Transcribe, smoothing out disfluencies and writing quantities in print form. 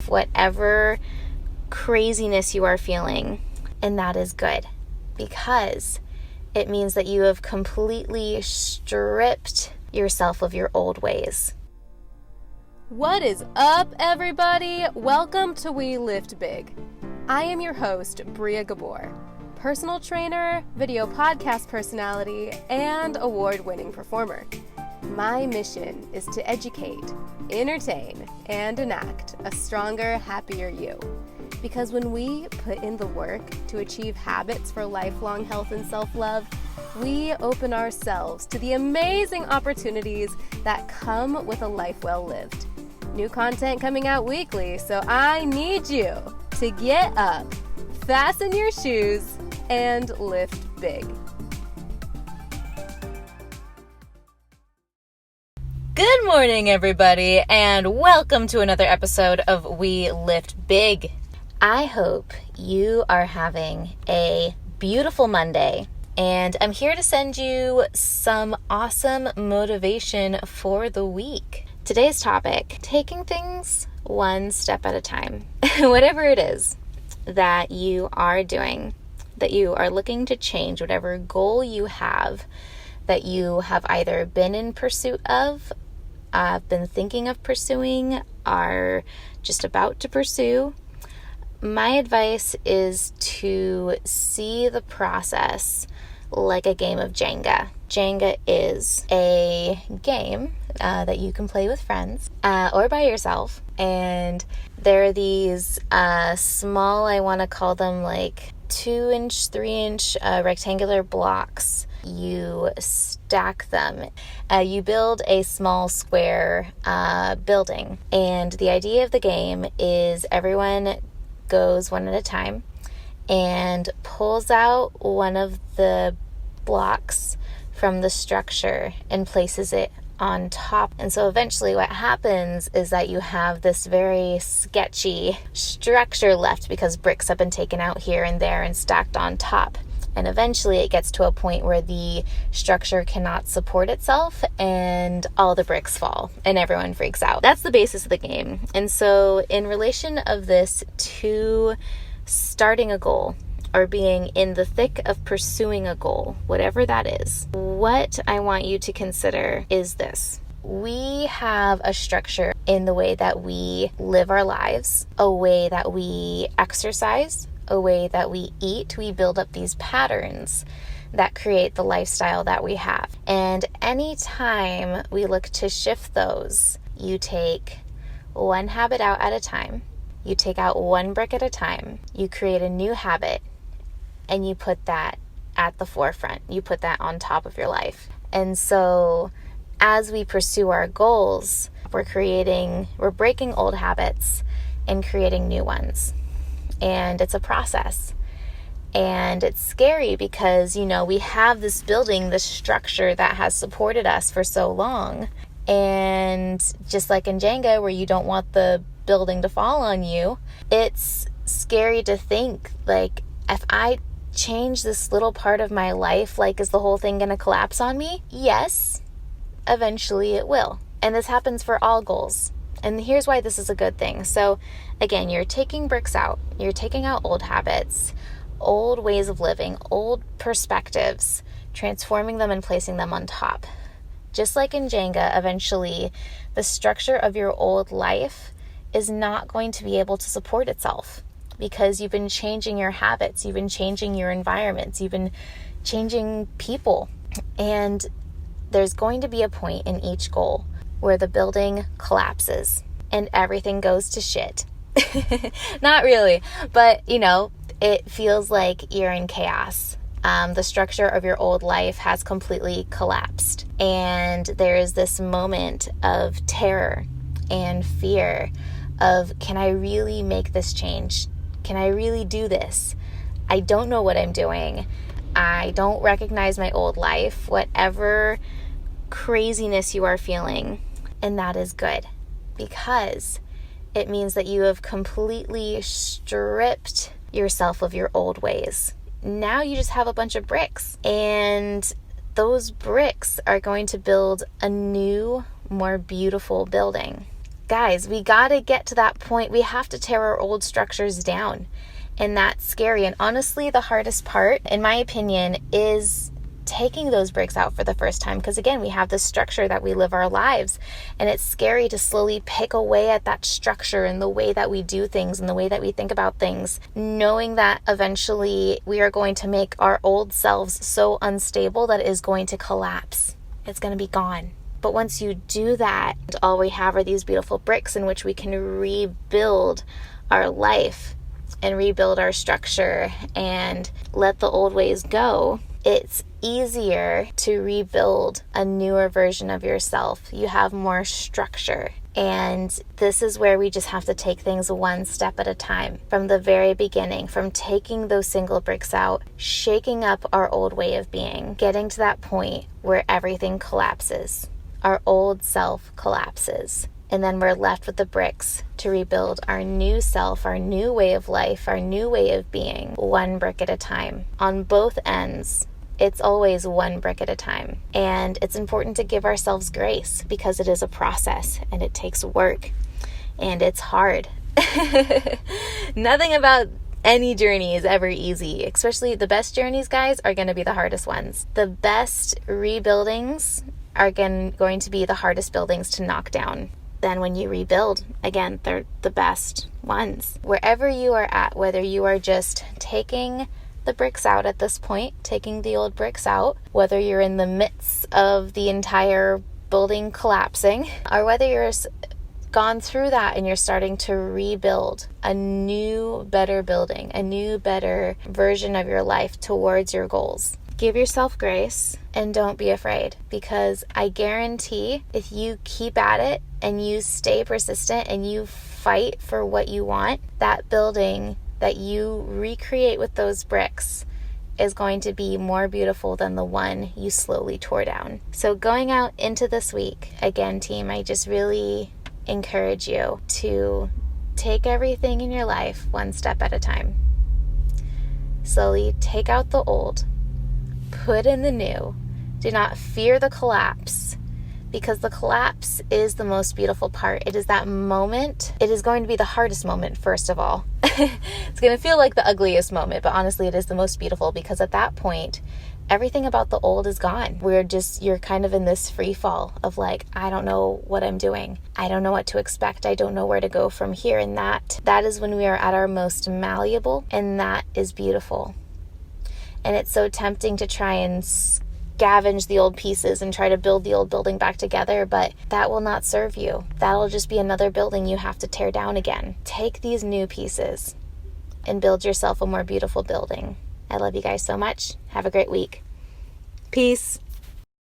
life, whatever craziness you are feeling. And that is good, because it means that you have completely stripped yourself of your old ways. What is up, everybody? Welcome to We Lift Big. I am your host, Bria Gabor, personal trainer, video podcast personality, and award-winning performer. My mission is to educate, entertain, and enact a stronger, happier you. Because when we put in the work to achieve habits for lifelong health and self-love, we open ourselves to the amazing opportunities that come with a life well lived. New content coming out weekly, so I need you to get up, fasten your shoes, and lift big. Good morning, everybody, and welcome to another episode of We Lift Big. I hope you are having a beautiful Monday, and I'm here to send you some awesome motivation for the week. Today's topic, taking things one step at a time. Whatever it is that you are doing, that you are looking to change, whatever goal you have that you have either been in pursuit of, been thinking of pursuing, are just about to pursue, my advice is to see the process like a game of Janga. Janga is a game that you can play with friends or by yourself. And there are these small, I want to call them like 2-inch, 3-inch rectangular blocks. You stack them. You build a small square building. And the idea of the game is everyone goes one at a time and pulls out one of the blocks from the structure and places it on top. And so eventually what happens is that you have this very sketchy structure left because bricks have been taken out here and there and stacked on top. And eventually it gets to a point where the structure cannot support itself and all the bricks fall and everyone freaks out. That's the basis of the game. And so in relation of this to starting a goal or being in the thick of pursuing a goal, whatever that is, what I want you to consider is this. We have a structure in the way that we live our lives, a way that we exercise, a way that we eat. We build up these patterns that create the lifestyle that we have. And anytime we look to shift those, you take one habit out at a time, you take out one brick at a time, you create a new habit, and you put that at the forefront. You put that on top of your life. And so as we pursue our goals, we're breaking old habits and creating new ones. And it's a process. And it's scary because, we have this building, this structure that has supported us for so long. And just like in Janga, where you don't want the building to fall on you, it's scary to think, like, if I change this little part of my life, like, is the whole thing going to collapse on me? Yes, eventually it will. And this happens for all goals. And here's why this is a good thing. So again, you're taking bricks out, you're taking out old habits, old ways of living, old perspectives, transforming them and placing them on top. Just like in Janga, eventually the structure of your old life is not going to be able to support itself because you've been changing your habits, you've been changing your environments, you've been changing people. And there's going to be a point in each goal where the building collapses and everything goes to shit. Not really, but it feels like you're in chaos. The structure of your old life has completely collapsed. And there is this moment of terror and fear of, can I really make this change? Can I really do this? I don't know what I'm doing. I don't recognize my old life, whatever craziness you are feeling. And that is good, because it means that you have completely stripped yourself of your old ways. Now you just have a bunch of bricks, and those bricks are going to build a new, more beautiful building. guys, we got to get to that point. We have to tear our old structures down. And that's scary. And honestly, the hardest part, in my opinion, is taking those bricks out for the first time. Because again, we have this structure that we live our lives. And it's scary to slowly pick away at that structure and the way that we do things and the way that we think about things, knowing that eventually we are going to make our old selves so unstable that it is going to collapse. It's going to be gone. But once you do that, all we have are these beautiful bricks in which we can rebuild our life and rebuild our structure and let the old ways go. It's easier to rebuild a newer version of yourself. You have more structure. And this is where we just have to take things one step at a time. From the very beginning, from taking those single bricks out, shaking up our old way of being, getting to that point where everything collapses. Our old self collapses. And then we're left with the bricks to rebuild our new self, our new way of life, our new way of being, one brick at a time. On both ends, it's always one brick at a time. And it's important to give ourselves grace because it is a process and it takes work and it's hard. Nothing about any journey is ever easy, especially the best journeys, guys, are going to be the hardest ones. The best rebuildings are going to be the hardest buildings to knock down. Then when you rebuild, again, they're the best ones. Wherever you are at, whether you are just taking the bricks out at this point, taking the old bricks out, whether you're in the midst of the entire building collapsing, or whether you're gone through that and you're starting to rebuild a new, better building, a new, better version of your life towards your goals. Give yourself grace and don't be afraid, because I guarantee if you keep at it and you stay persistent and you fight for what you want, that building that you recreate with those bricks is going to be more beautiful than the one you slowly tore down. So going out into this week, again, team, I just really encourage you to take everything in your life one step at a time. Slowly take out the old, put in the new. Do not fear the collapse, because the collapse is the most beautiful part. It is that moment. It is going to be the hardest moment, first of all. It's going to feel like the ugliest moment, but honestly, it is the most beautiful, because at that point, everything about the old is gone. You're kind of in this free fall of like, I don't know what I'm doing. I don't know what to expect. I don't know where to go from here. And that is when we are at our most malleable, and that is beautiful. And it's so tempting to try and scavenge the old pieces and try to build the old building back together, but that will not serve you. That'll just be another building you have to tear down again. Take these new pieces and build yourself a more beautiful building. I love you guys so much. Have a great week. Peace.